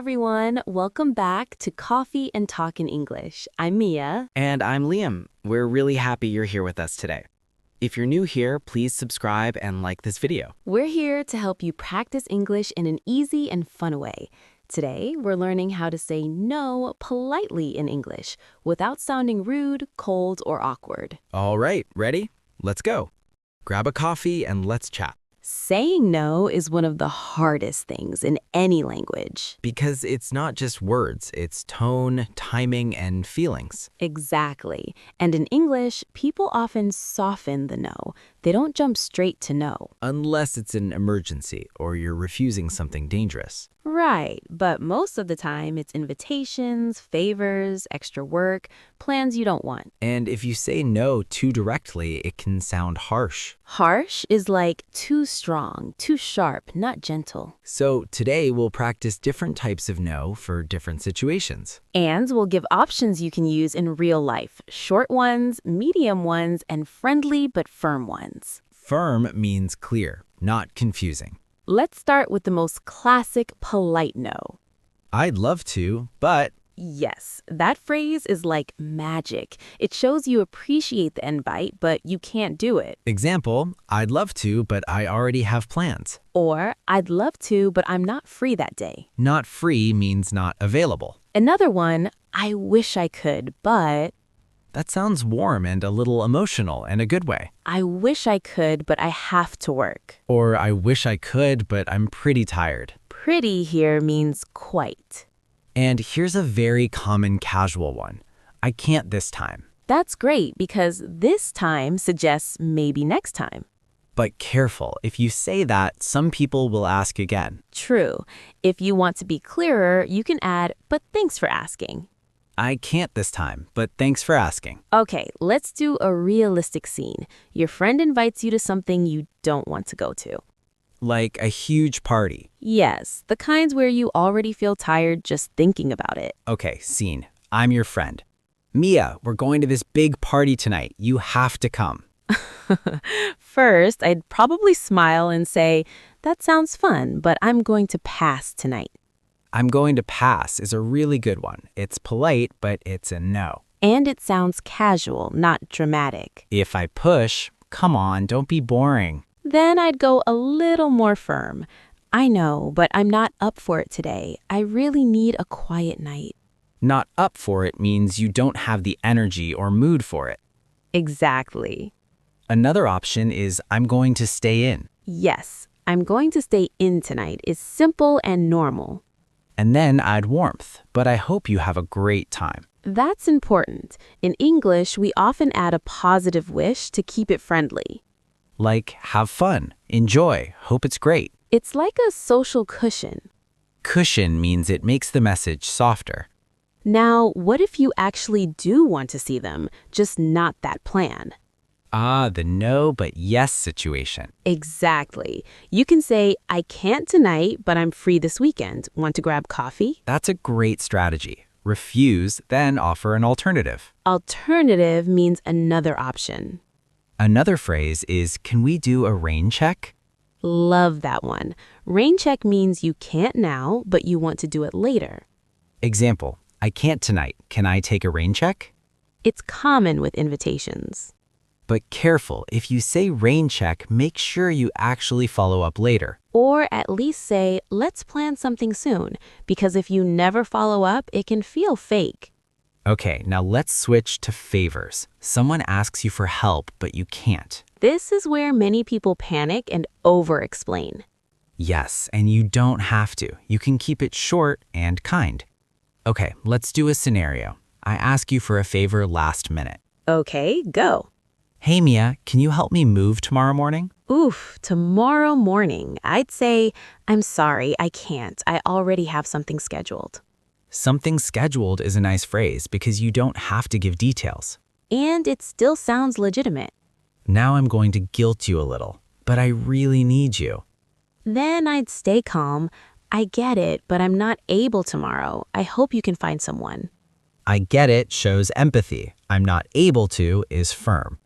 everyone. Welcome back to Coffee and Talk in English. I'm Mia. And I'm Liam. We're really happy you're here with us today. If you're new here, please subscribe and like this video. We're here to help you practice English in an easy and fun way. Today, we're learning how to say no politely in English without sounding rude, cold, or awkward. All right, ready? Let's go. Grab a coffee and let's chat. Saying no is one of the hardest things in any language. Because it's not just words, it's tone, timing, and feelings. Exactly. And in English, people often soften the no. They don't jump straight to no. Unless it's an emergency or you're refusing something dangerous. Right, but most of the time it's invitations, favors, extra work, plans you don't want. And if you say no too directly, it can sound harsh. Harsh is like too strong, too sharp, not gentle. So today we'll practice different types of no for different situations. And we'll give options you can use in real life, short ones, medium ones, and friendly but firm ones. Firm means clear, not confusing. Let's start with the most classic polite no. I'd love to, but... Yes, that phrase is like magic. It shows you appreciate the invite, but you can't do it. Example, I'd love to, but I already have plans. Or, I'd love to, but I'm not free that day. Not free means not available. Another one, I wish I could, but... That sounds warm and a little emotional in a good way. I wish I could, but I have to work. Or I wish I could, but I'm pretty tired. Pretty here means quite. And here's a very common casual one. I can't this time. That's great because this time suggests maybe next time. But careful, if you say that, some people will ask again. True. If you want to be clearer, you can add, but thanks for asking. I can't this time, but thanks for asking. Okay, let's do a realistic scene. Your friend invites you to something you don't want to go to. Like a huge party. Yes, the kinds where you already feel tired just thinking about it. Okay, scene. I'm your friend. Mia, we're going to this big party tonight. You have to come. First, I'd probably smile and say, that sounds fun, but I'm going to pass tonight. I'm going to pass is a really good one. It's polite, but it's a no. And it sounds casual, not dramatic. If I push, come on, don't be boring. Then I'd go a little more firm. I know, but I'm not up for it today. I really need a quiet night. Not up for it means you don't have the energy or mood for it. Exactly. Another option is I'm going to stay in. Yes, I'm going to stay in tonight is simple and normal. And then add warmth, but I hope you have a great time. That's important. In English, we often add a positive wish to keep it friendly. Like, have fun, enjoy, hope it's great. It's like a social cushion. Cushion means it makes the message softer. Now, what if you actually do want to see them, just not that plan? Ah, the no but yes situation. Exactly. You can say, I can't tonight, but I'm free this weekend. Want to grab coffee? That's a great strategy. Refuse, then offer an alternative. Alternative means another option. Another phrase is, can we do a rain check? Love that one. Rain check means you can't now, but you want to do it later. Example, I can't tonight. Can I take a rain check? It's common with invitations. But careful, if you say rain check, make sure you actually follow up later. Or at least say, let's plan something soon, because if you never follow up, it can feel fake. Okay, now let's switch to favors. Someone asks you for help, but you can't. This is where many people panic and over-explain. Yes, and you don't have to. You can keep it short and kind. Okay, let's do a scenario. I ask you for a favor last minute. Okay, go. Hey Mia, can you help me move tomorrow morning? Oof, tomorrow morning. I'd say, I'm sorry, I can't. I already have something scheduled. Something scheduled is a nice phrase because you don't have to give details. And it still sounds legitimate. Now I'm going to guilt you a little, but I really need you. Then I'd stay calm. I get it, but I'm not able tomorrow. I hope you can find someone. I get it shows empathy. I'm not able to is firm.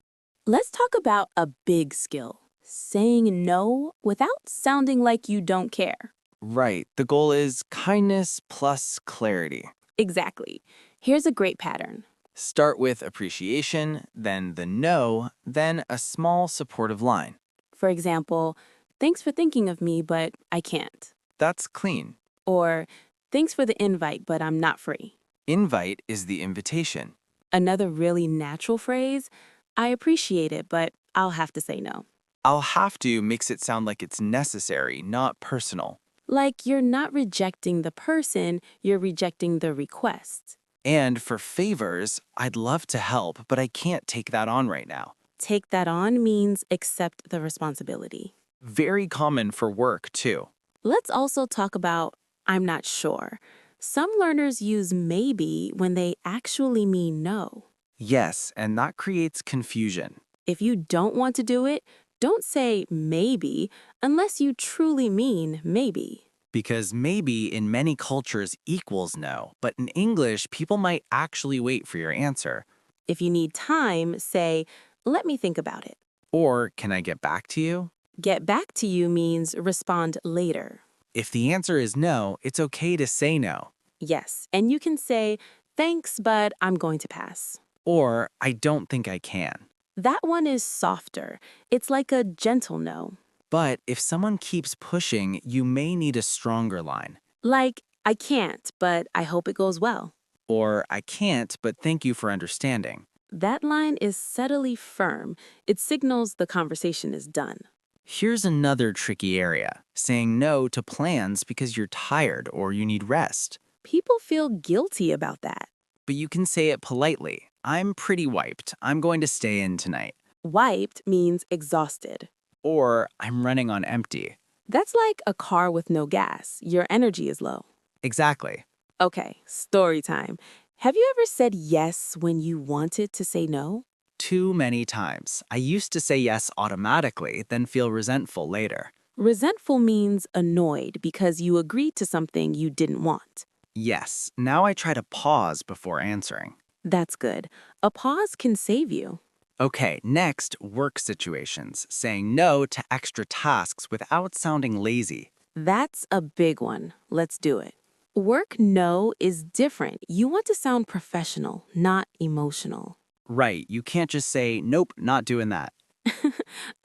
Let's talk about a big skill, saying no without sounding like you don't care. Right. The goal is kindness plus clarity. Exactly. Here's a great pattern. Start with appreciation, then the no, then a small supportive line. For example, thanks for thinking of me, but I can't. That's clean. Or, thanks for the invite, but I'm not free. Invite is the invitation. Another really natural phrase, I appreciate it, but I'll have to say no. I'll have to makes it sound like it's necessary, not personal. Like you're not rejecting the person, you're rejecting the request. And for favors, I'd love to help, but I can't take that on right now. Take that on means accept the responsibility. Very common for work, too. Let's also talk about I'm not sure. Some learners use maybe when they actually mean no. Yes, and that creates confusion. If you don't want to do it, don't say maybe unless you truly mean maybe. Because maybe in many cultures equals no, but in English, people might actually wait for your answer. If you need time, say, let me think about it. Or, can I get back to you? Get back to you means respond later. If the answer is no, it's okay to say no. Yes, and you can say, thanks, but I'm going to pass. Or, I don't think I can. That one is softer. It's like a gentle no. But if someone keeps pushing, you may need a stronger line. Like, I can't, but I hope it goes well. Or, I can't, but thank you for understanding. That line is subtly firm. It signals the conversation is done. Here's another tricky area, saying no to plans because you're tired or you need rest. People feel guilty about that. But you can say it politely. I'm pretty wiped. I'm going to stay in tonight. Wiped means exhausted. Or, I'm running on empty. That's like a car with no gas. Your energy is low. Exactly. Okay, story time. Have you ever said yes when you wanted to say no? Too many times. I used to say yes automatically, then feel resentful later. Resentful means annoyed because you agreed to something you didn't want. Yes, now I try to pause before answering. That's good. A pause can save you. Okay, next, work situations, saying no to extra tasks without sounding lazy. That's a big one. Let's do it. Work no is different. You want to sound professional, not emotional. Right, you can't just say, nope, not doing that.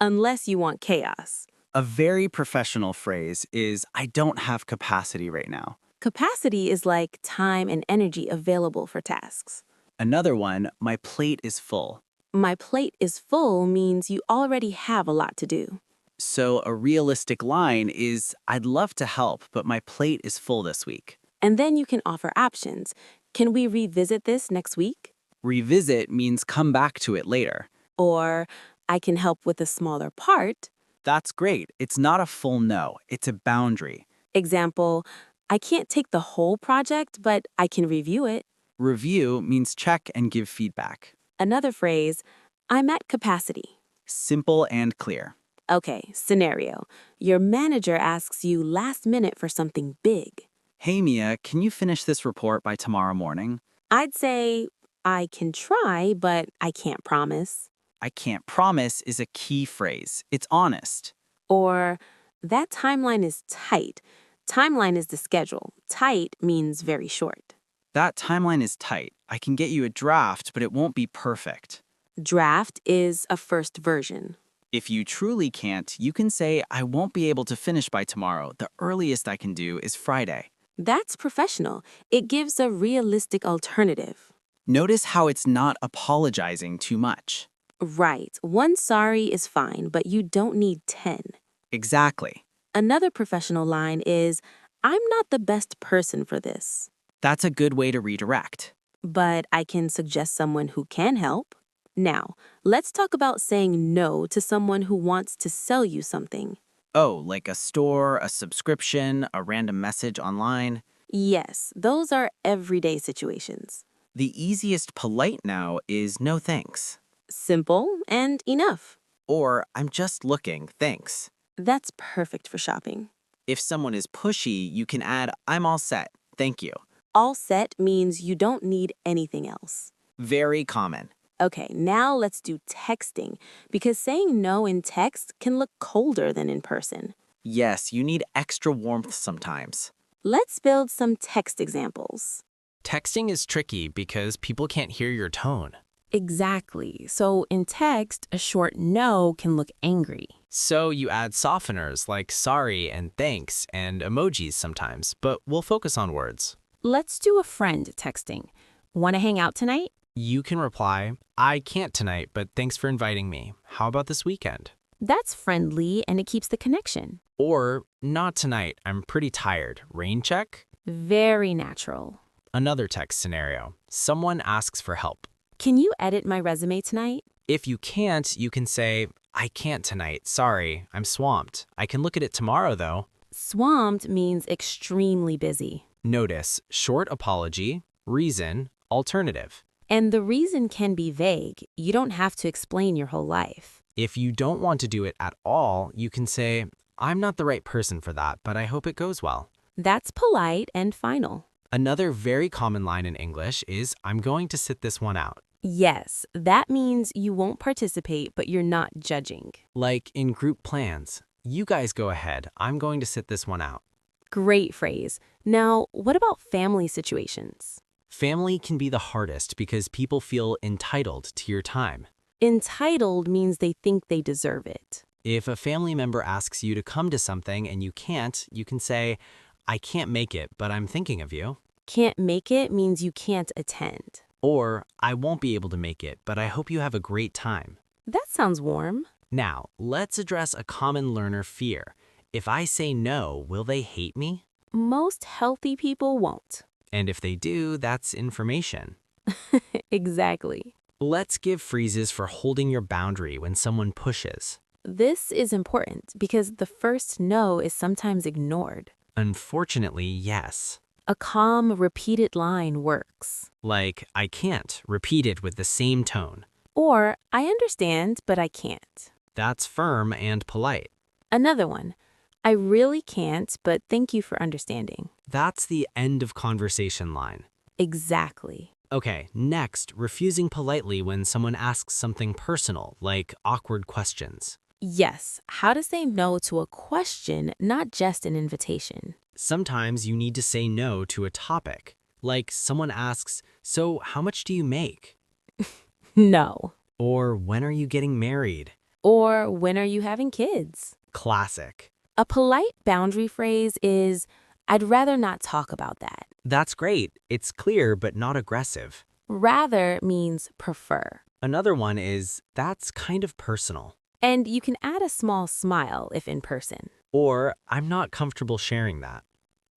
Unless you want chaos. A very professional phrase is, I don't have capacity right now. Capacity is like time and energy available for tasks. Another one, my plate is full. My plate is full means you already have a lot to do. So a realistic line is, I'd love to help, but my plate is full this week. And then you can offer options. Can we revisit this next week? Revisit means come back to it later. Or I can help with a smaller part. That's great. It's not a full no, it's a boundary. Example, I can't take the whole project, but I can review it. Review means check and give feedback. Another phrase, I'm at capacity. Simple and clear. Okay, scenario. Your manager asks you last minute for something big. Hey Mia, can you finish this report by tomorrow morning? I'd say, I can try, but I can't promise. I can't promise is a key phrase. It's honest. Or, that timeline is tight. Timeline is the schedule. Tight means very short. That timeline is tight. I can get you a draft, but it won't be perfect. Draft is a first version. If you truly can't, you can say, I won't be able to finish by tomorrow. The earliest I can do is Friday. That's professional. It gives a realistic alternative. Notice how it's not apologizing too much. Right. One sorry is fine, but you don't need 10. Exactly. Another professional line is, I'm not the best person for this, That's a good way to redirect. but I can suggest someone who can help. Now, let's talk about saying no to someone who wants to sell you something. Oh, like a store, a subscription, a random message online. Yes, those are everyday situations. The easiest polite now is no thanks. Simple and enough. Or I'm just looking, thanks. That's perfect for shopping. If someone is pushy, you can add I'm all set, thank you. All set means you don't need anything else. Very common. Okay, now let's do texting, because saying no in text can look colder than in person. Yes, you need extra warmth sometimes. Let's build some text examples. Texting is tricky because people can't hear your tone. Exactly. So in text, a short no can look angry. So you add softeners like sorry and thanks and emojis sometimes, but we'll focus on words. Let's do a friend texting. Want to hang out tonight? You can reply, I can't tonight, but thanks for inviting me. How about this weekend? That's friendly and it keeps the connection. Or, not tonight, I'm pretty tired. Rain check? Very natural. Another text scenario. Someone asks for help. Can you edit my resume tonight? If you can't, you can say, I can't tonight. Sorry, I'm swamped. I can look at it tomorrow, though. Swamped means extremely busy. Notice short apology, reason, alternative. And the reason can be vague. You don't have to explain your whole life. If you don't want to do it at all, you can say, I'm not the right person for that, but I hope it goes well. That's polite and final. Another very common line in English is, I'm going to sit this one out. Yes, that means you won't participate, but you're not judging. Like in group plans, you guys go ahead, I'm going to sit this one out. Great phrase. Now, what about family situations? Family can be the hardest because people feel entitled to your time. Entitled means they think they deserve it. If a family member asks you to come to something and you can't, you can say, I can't make it, but I'm thinking of you. Can't make it means you can't attend. Or, I won't be able to make it, but I hope you have a great time. That sounds warm. Now, let's address a common learner fear. If I say no, will they hate me? Most healthy people won't. And if they do, that's information. Exactly. Let's give phrases for holding your boundary when someone pushes. This is important because the first no is sometimes ignored. Unfortunately, yes. A calm, repeated line works. Like, I can't, repeated with the same tone. Or, I understand, but I can't. That's firm and polite. Another one. I really can't, but thank you for understanding. That's the end of conversation line. Exactly. Okay, next, refusing politely when someone asks something personal, like awkward questions. Yes, how to say no to a question, not just an invitation. Sometimes you need to say no to a topic. Like someone asks, so how much do you make? No. Or when are you getting married? Or when are you having kids? Classic. A polite boundary phrase is, I'd rather not talk about that. That's great. It's clear but not aggressive. Rather means prefer. Another one is, that's kind of personal. And you can add a small smile if in person. Or, I'm not comfortable sharing that.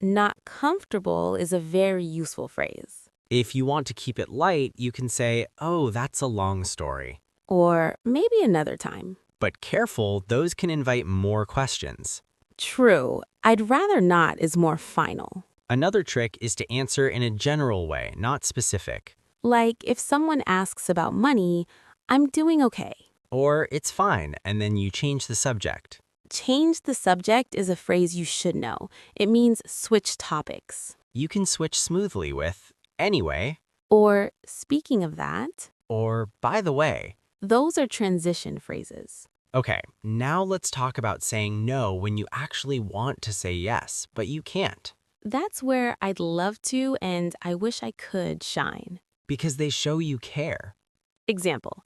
Not comfortable is a very useful phrase. If you want to keep it light, you can say, oh, that's a long story. Or maybe another time. But careful, those can invite more questions. True. I'd rather not is more final. Another trick is to answer in a general way, not specific. Like if someone asks about money, I'm doing okay. Or, it's fine, and then you change the subject. Change the subject is a phrase you should know. It means switch topics. You can switch smoothly with, anyway, Or, speaking of that, or by the way. those are transition phrases. Okay, now let's talk about saying no when you actually want to say yes, but you can't. That's where I'd love to and I wish I could shine. Because they show you care. Example,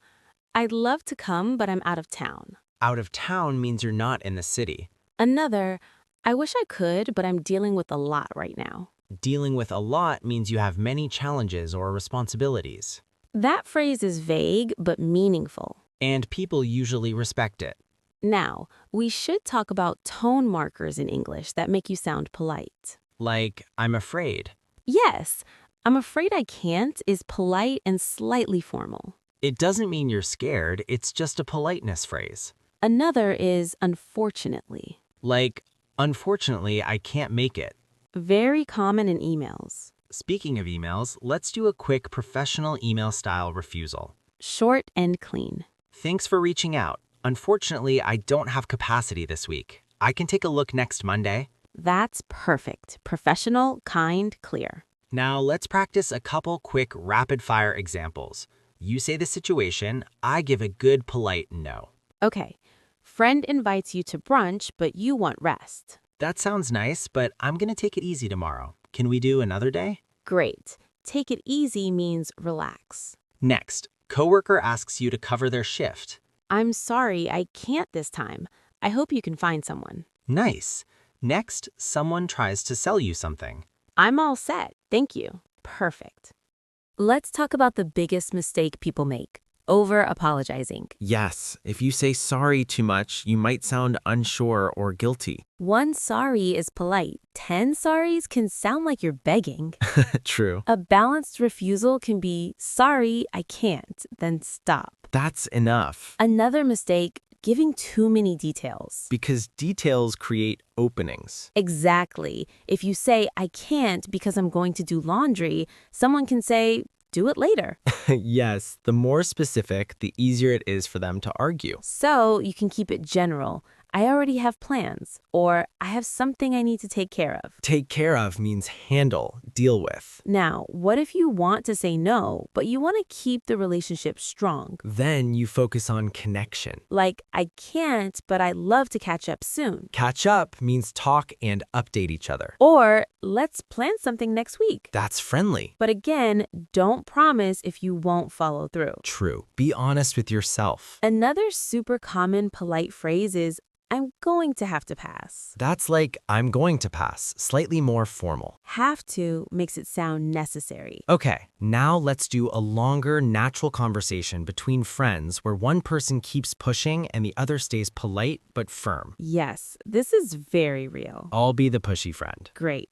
I'd love to come, but I'm out of town. Out of town means you're not in the city. Another, I wish I could, but I'm dealing with a lot right now. Dealing with a lot means you have many challenges or responsibilities. That phrase is vague but meaningful. And people usually respect it. Now, we should talk about tone markers in English that make you sound polite. Like, I'm afraid. Yes, I'm afraid I can't is polite and slightly formal. It doesn't mean you're scared, it's just a politeness phrase. Another is unfortunately. Like, unfortunately, I can't make it. Very common in emails. Speaking of emails, let's do a quick professional email style refusal. Short and clean. Thanks for reaching out. Unfortunately, I don't have capacity this week. I can take a look next Monday. That's perfect. Professional, kind, clear. Now let's practice a couple quick rapid-fire examples. You say the situation, I give a good polite no. Okay. Friend invites you to brunch, but you want rest. That sounds nice, but I'm gonna take it easy tomorrow. Can we do another day? Great. Take it easy means relax. Next, coworker asks you to cover their shift. I'm sorry, I can't this time. I hope you can find someone. Nice. Next, someone tries to sell you something. I'm all set, thank you. Perfect. Let's talk about the biggest mistake people make, over-apologizing. Yes, if you say sorry too much, you might sound unsure or guilty. One sorry is polite. 10 sorries can sound like you're begging. True. A balanced refusal can be, sorry, I can't, then stop. That's enough. Another mistake, giving too many details. Because details create openings. Exactly. If you say, I can't because I'm going to do laundry, someone can say, do it later. Yes, the more specific, the easier it is for them to argue. So you can keep it general. I already have plans, or I have something I need to take care of. Take care of means handle, deal with. Now, what if you want to say no, but you want to keep the relationship strong? Then you focus on connection. Like, I can't, but I'd love to catch up soon. Catch up means talk and update each other. Or, let's plan something next week. That's friendly. But again, don't promise if you won't follow through. True. Be honest with yourself. Another super common polite phrase is, I'm going to have to pass. That's like, I'm going to pass, slightly more formal. Have to makes it sound necessary. Okay, now let's do a longer, natural conversation between friends where one person keeps pushing and the other stays polite but firm. Yes, this is very real. I'll be the pushy friend. Great.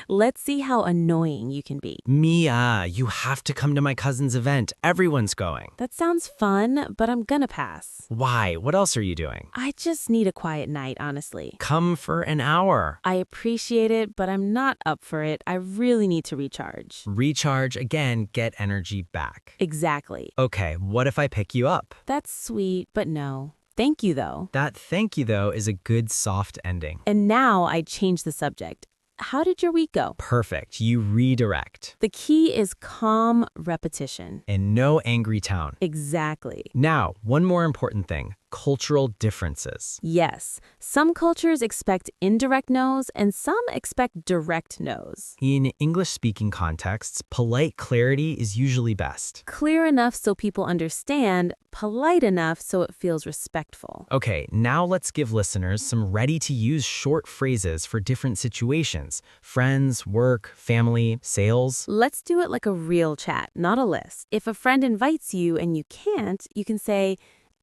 Let's see how annoying you can be. Mia, you have to come to my cousin's event. Everyone's going. That sounds fun, but I'm gonna pass. Why? What else are you doing? I just need a quiet night, honestly. Come for an hour. I appreciate it, but I'm not up for it. I really need to recharge. Recharge again, get energy back. Exactly. Okay, what if I pick you up? That's sweet, but no. Thank you, though. That thank you, though, is a good soft ending. And now I change the subject. How did your week go? Perfect. You redirect. The key is calm repetition. And no angry tone. Exactly. Now, one more important thing. Cultural differences. Yes, some cultures expect indirect no's and some expect direct no's. In English-speaking contexts, polite clarity is usually best. Clear enough so people understand, polite enough so it feels respectful. Okay, now let's give listeners some ready-to-use short phrases for different situations. Friends, work, family, sales. Let's do it like a real chat, not a list. If a friend invites you and you can't, you can say,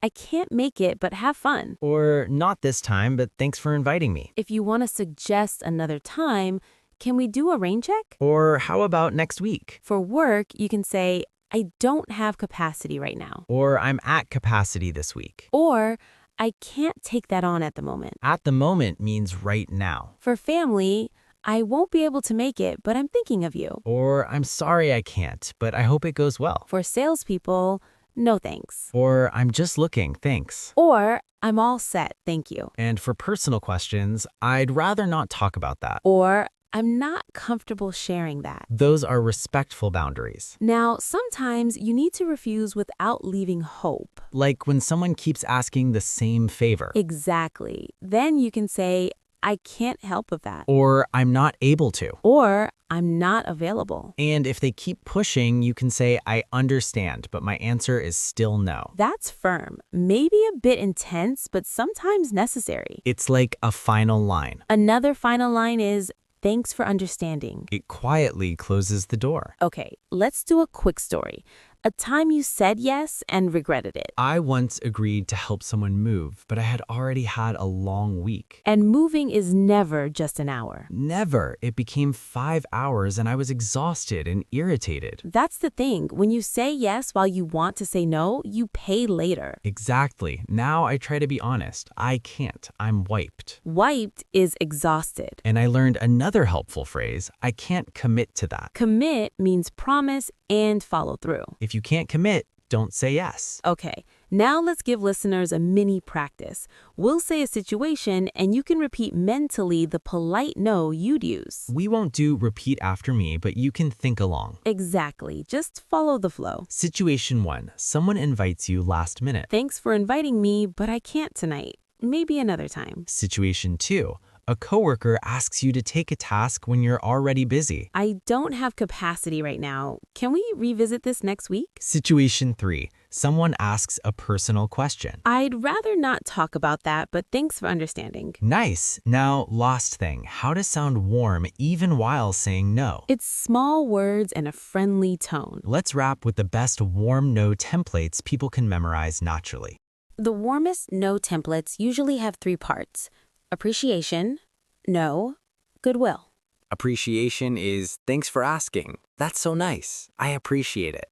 I can't make it, but have fun. Or not this time, but thanks for inviting me. If you want to suggest another time, can we do a rain check? Or how about next week? For work, you can say, I don't have capacity right now. Or I'm at capacity this week. Or, I can't take that on at the moment. At the moment means right now. For family, I won't be able to make it, but I'm thinking of you. Or I'm sorry I can't, but I hope it goes well. For salespeople, no thanks. Or I'm just looking, thanks. Or, I'm all set, thank you. And for personal questions, I'd rather not talk about that. Or, I'm not comfortable sharing that. Those are respectful boundaries. Now, sometimes you need to refuse without leaving hope. Like when someone keeps asking the same favor. Exactly. Then you can say, I can't help with that. Or I'm not able to. Or, I'm not available. And if they keep pushing, you can say, I understand, but my answer is still no. That's firm. Maybe a bit intense, but sometimes necessary. It's like a final line. Another final line is, thanks for understanding. It quietly closes the door. Okay, let's do a quick story. A time you said yes and regretted it. I once agreed to help someone move, but I had already had a long week. And moving is never just an hour. Never. It became 5 hours and I was exhausted and irritated. That's the thing. When you say yes while you want to say no, you pay later. Exactly. Now I try to be honest. I can't. I'm wiped. Wiped is exhausted. And I learned another helpful phrase. I can't commit to that. Commit means promise and follow through. If you can't commit, don't say yes. Okay, Now let's give listeners a mini practice. We'll say a situation and you can repeat mentally the polite no you'd use. We won't do repeat after me, but you can think along. Exactly. Just follow the flow. Situation 1. Someone invites you last minute. Thanks for inviting me, but I can't tonight. Maybe another time. Situation 2. A coworker asks you to take a task when you're already busy. I don't have capacity right now. Can we revisit this next week? Situation 3. Someone asks a personal question. I'd rather not talk about that, but thanks for understanding. Nice. Now, last thing, how to sound warm even while saying no. It's small words and a friendly tone. Let's wrap with the best warm no templates people can memorize naturally. The warmest no templates usually have 3 parts: appreciation, no, goodwill. Appreciation is thanks for asking. That's so nice. I appreciate it.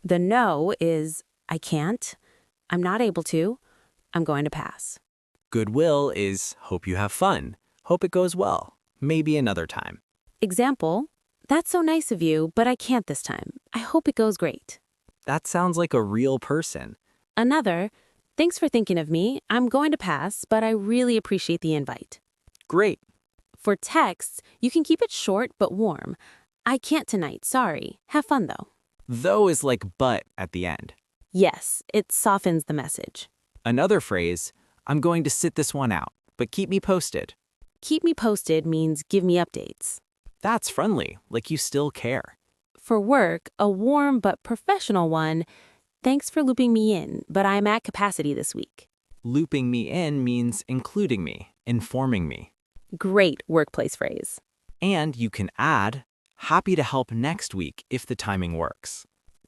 The no is I can't, I'm not able to, I'm going to pass. Goodwill is hope you have fun. Hope it goes well. Maybe another time. Example, that's so nice of you, but I can't this time. I hope it goes great. That sounds like a real person. Another, thanks for thinking of me. I'm going to pass, but I really appreciate the invite. Great. For texts, you can keep it short but warm. I can't tonight, sorry. Have fun though. Though is like but at the end. Yes, it softens the message. Another phrase, I'm going to sit this one out, but keep me posted. Keep me posted means give me updates. That's friendly, like you still care. For work, a warm but professional one, thanks for looping me in, but I'm at capacity this week. Looping me in means including me, informing me. Great workplace phrase. And you can add, happy to help next week if the timing works.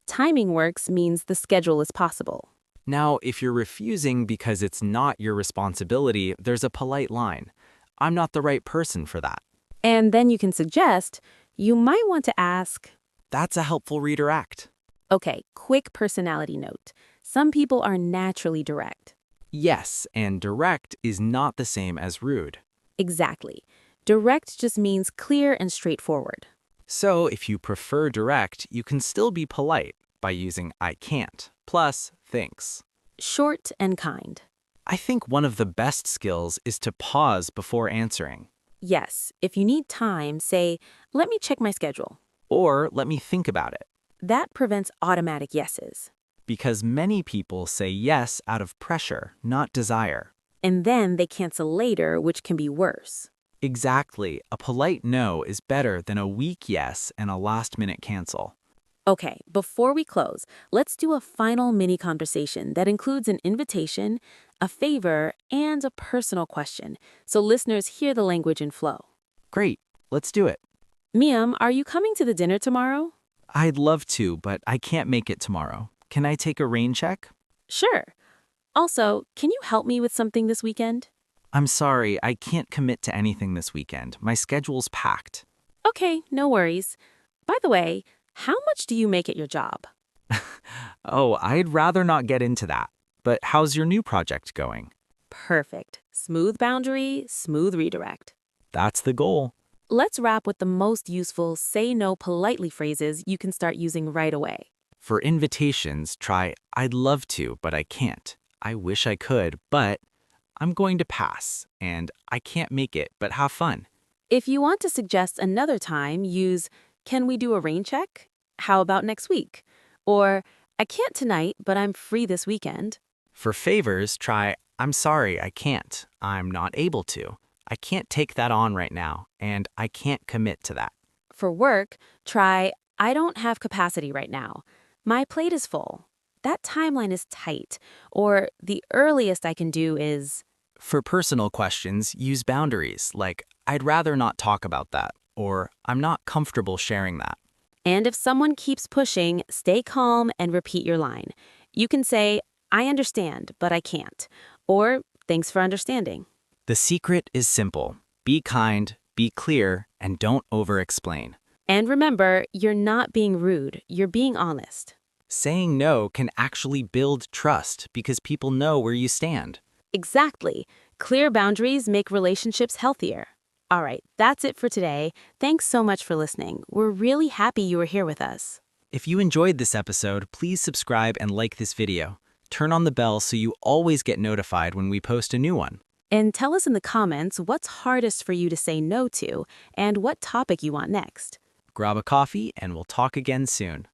Timing works means the schedule is possible. Now, if you're refusing because it's not your responsibility, there's a polite line. I'm not the right person for that. And then you can suggest, you might want to ask, That's a helpful redirect. okay, quick personality note. Some people are naturally direct. Yes, and direct is not the same as rude. Exactly. Direct just means clear and straightforward. So if you prefer direct, you can still be polite by using I can't, plus thanks. Short and kind. I think one of the best skills is to pause before answering. Yes, if you need time, say, let me check my schedule. Or let me think about it. That prevents automatic yeses. Because many people say yes out of pressure, not desire. And then they cancel later, which can be worse. Exactly. A polite no is better than a weak yes and a last-minute cancel. Okay, before we close, let's do a final mini conversation that includes an invitation, a favor, and a personal question, so listeners hear the language in flow. Great. Let's do it. Miam, are you coming to the dinner tomorrow? I'd love to, but I can't make it tomorrow. Can I take a rain check? Sure. Also, can you help me with something this weekend? I'm sorry, I can't commit to anything this weekend. My schedule's packed. Okay, no worries. By the way, how much do you make at your job? Oh, I'd rather not get into that. But how's your new project going? Perfect. Smooth boundary, smooth redirect. That's the goal. Let's wrap with the most useful say no politely phrases you can start using right away. For invitations, try I'd love to, but I can't. I wish I could, but I'm going to pass. And I can't make it, but have fun. If you want to suggest another time, use can we do a rain check? How about next week? Or I can't tonight, but I'm free this weekend. For favors, try I'm sorry, I can't. I'm not able to. I can't take that on right now, and I can't commit to that. For work, try I don't have capacity right now. My plate is full. That timeline is tight. Or the earliest I can do is... For personal questions, use boundaries like I'd rather not talk about that, or I'm not comfortable sharing that. And if someone keeps pushing, stay calm and repeat your line. You can say, I understand, but I can't. Or, thanks for understanding. The secret is simple. Be kind, be clear, and don't over-explain. And remember, you're not being rude, you're being honest. Saying no can actually build trust because people know where you stand. Exactly. Clear boundaries make relationships healthier. All right, that's it for today. Thanks so much for listening. We're really happy you were here with us. If you enjoyed this episode, please subscribe and like this video. Turn on the bell so you always get notified when we post a new one. And tell us in the comments what's hardest for you to say no to and what topic you want next. Grab a coffee and we'll talk again soon.